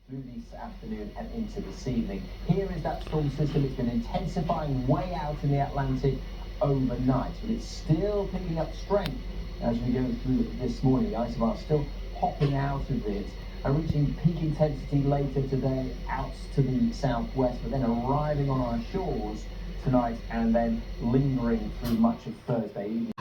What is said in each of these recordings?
through this afternoon and into this evening. Here is that storm system. It's been intensifying way out in the Atlantic overnight, but it's still picking up strength as we go through this morning. The isobars still popping out of it and reaching peak intensity later today out to the southwest, but then arriving on our shores tonight and then lingering through much of Thursday evening.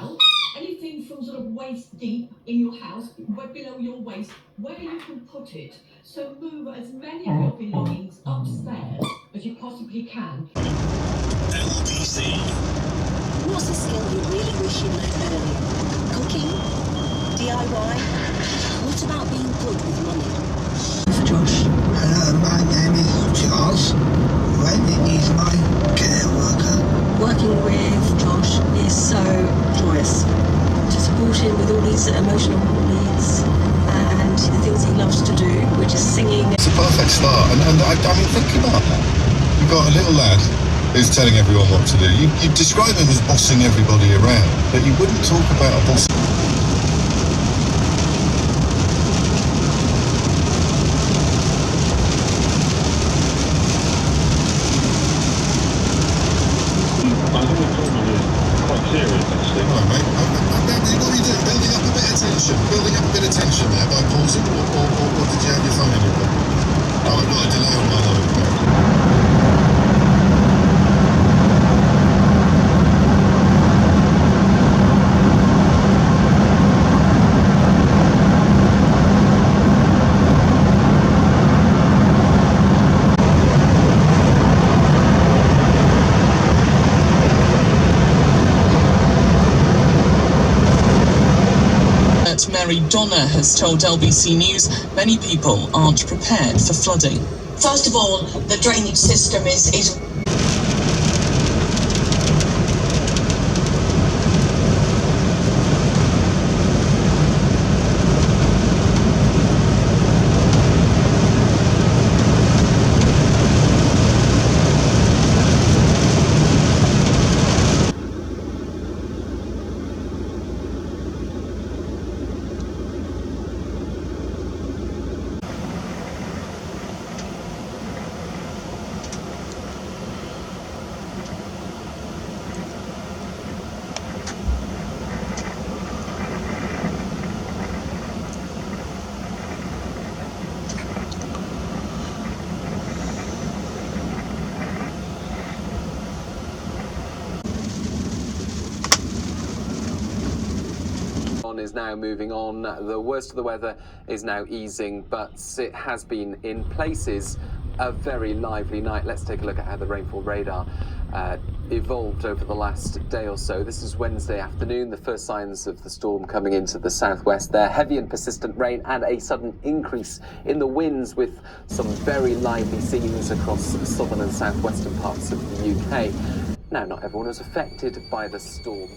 Anything from sort of waist deep in your house, way below your waist, where you can put it. So move as many of your belongings upstairs as you possibly can. LBC. What's a skill you really wish you learned earlier? Cooking? DIY? What about being good with money? Josh. Hello, my name is Charles. Wendy is my care worker. Working with Josh is so joyous. To support him with all his emotional needs and the things he loves to do, which is singing. It's a perfect start, and I mean, think about that. You've got a little lad who's telling everyone what to do. You describe him as bossing everybody around, but you wouldn't talk about a boss. I think the problem is quite serious, actually. All right, mate. What are you doing? Building up a bit of tension. Building up a bit of tension there by pausing, or did you have your phone in your pocket? Oh, I've got a delay on my load. Mary Donna has told LBC News many people aren't prepared for flooding. First of all, the drainage system is is now moving on. The worst of the weather is now easing, but it has been in places a very lively night. Let's take a look at how the rainfall radar evolved over the last day or so. This is Wednesday afternoon, the first signs of the storm coming into the southwest there. Heavy and persistent rain and a sudden increase in the winds with some very lively scenes across the southern and southwestern parts of the UK. Now, not everyone was affected by the storm.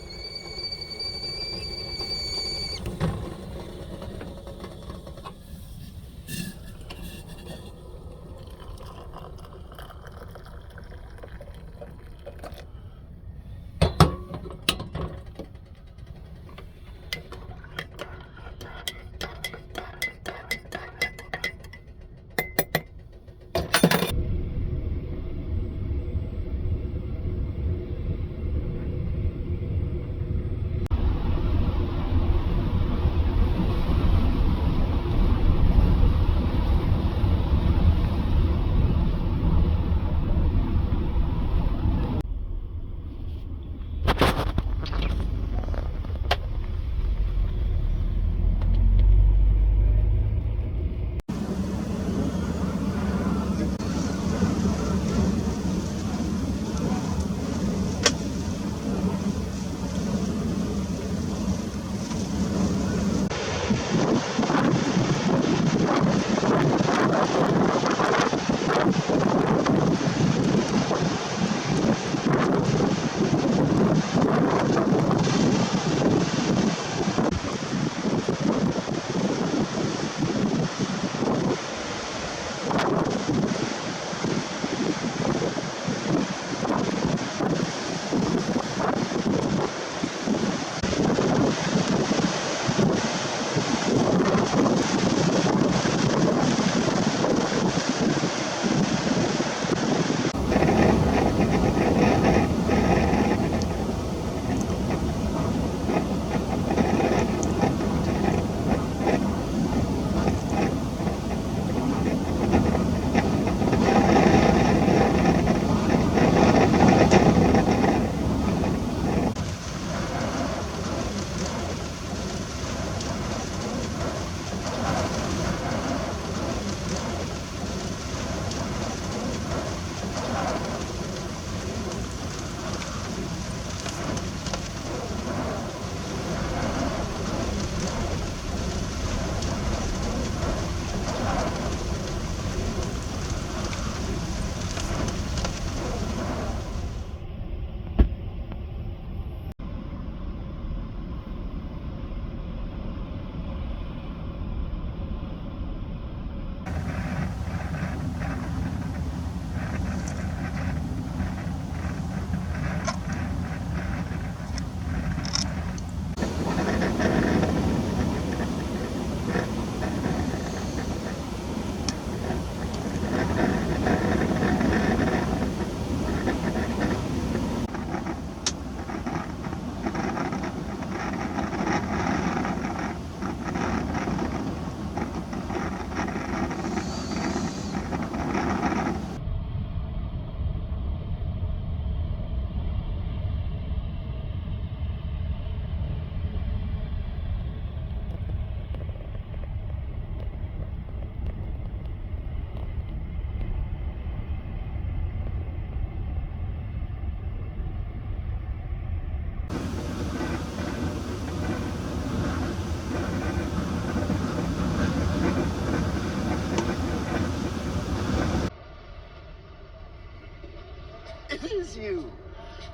it is you.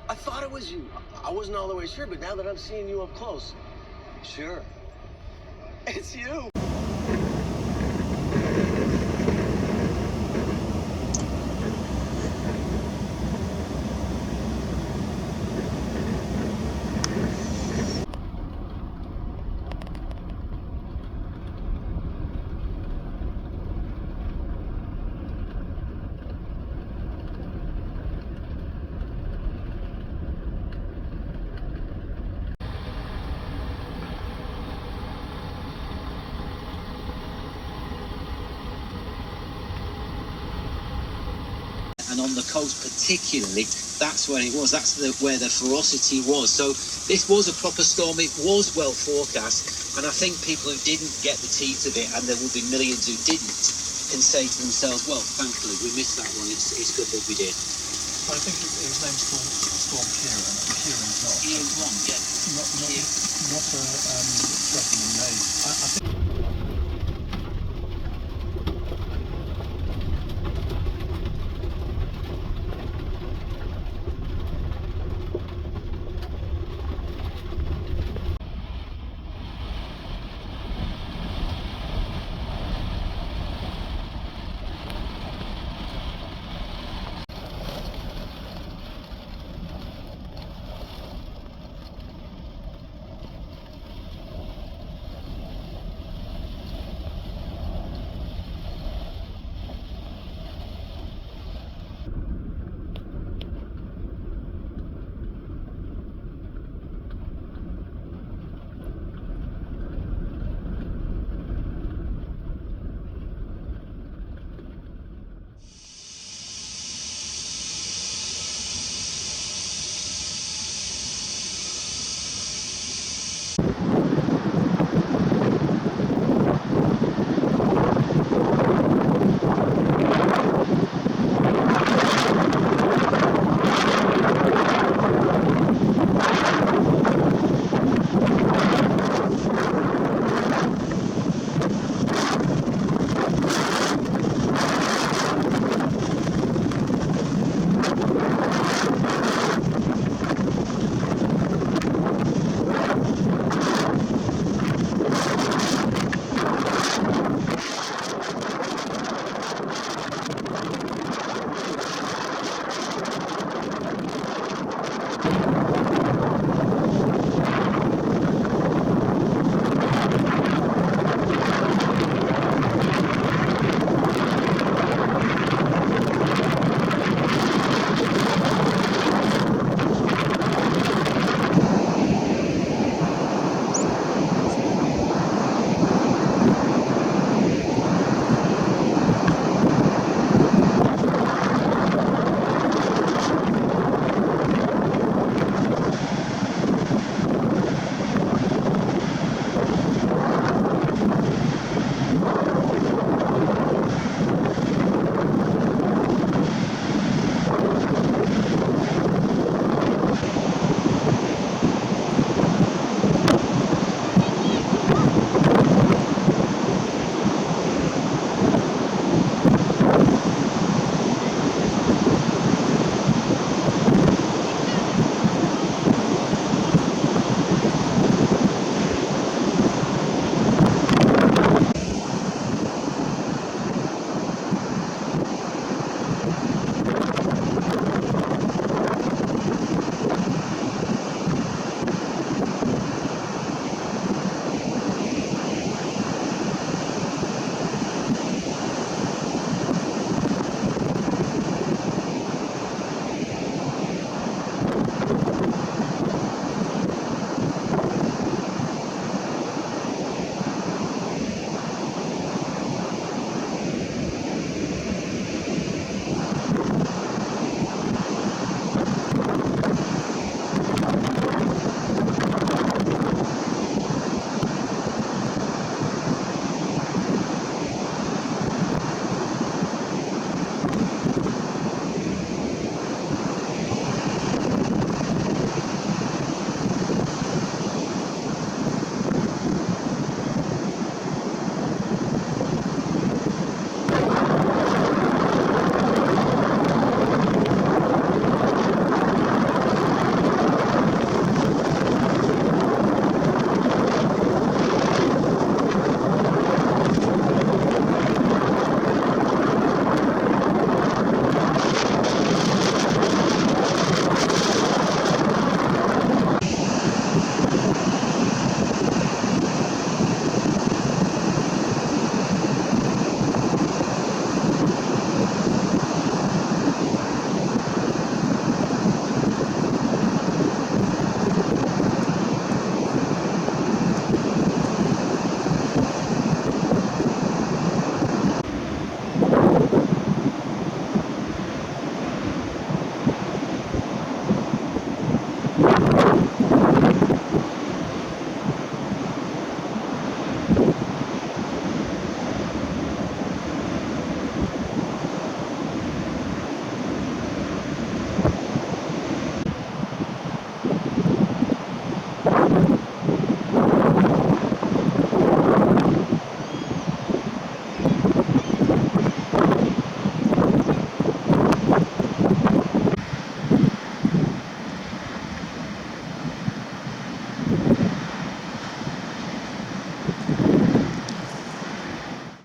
I thought it was you. I wasn't all the way sure, but now that I'm seeing you up close, sure. It's you. And on the coast particularly, that's where it was. That's where the ferocity was. So this was a proper storm. It was well forecast. And I think people who didn't get the teeth of it, and there will be millions who didn't, can say to themselves, well, thankfully, we missed that one. It's good that we did. I think it was named Storm Kieran. Kieran's not. Kieran, yeah. Not a threatening name. I think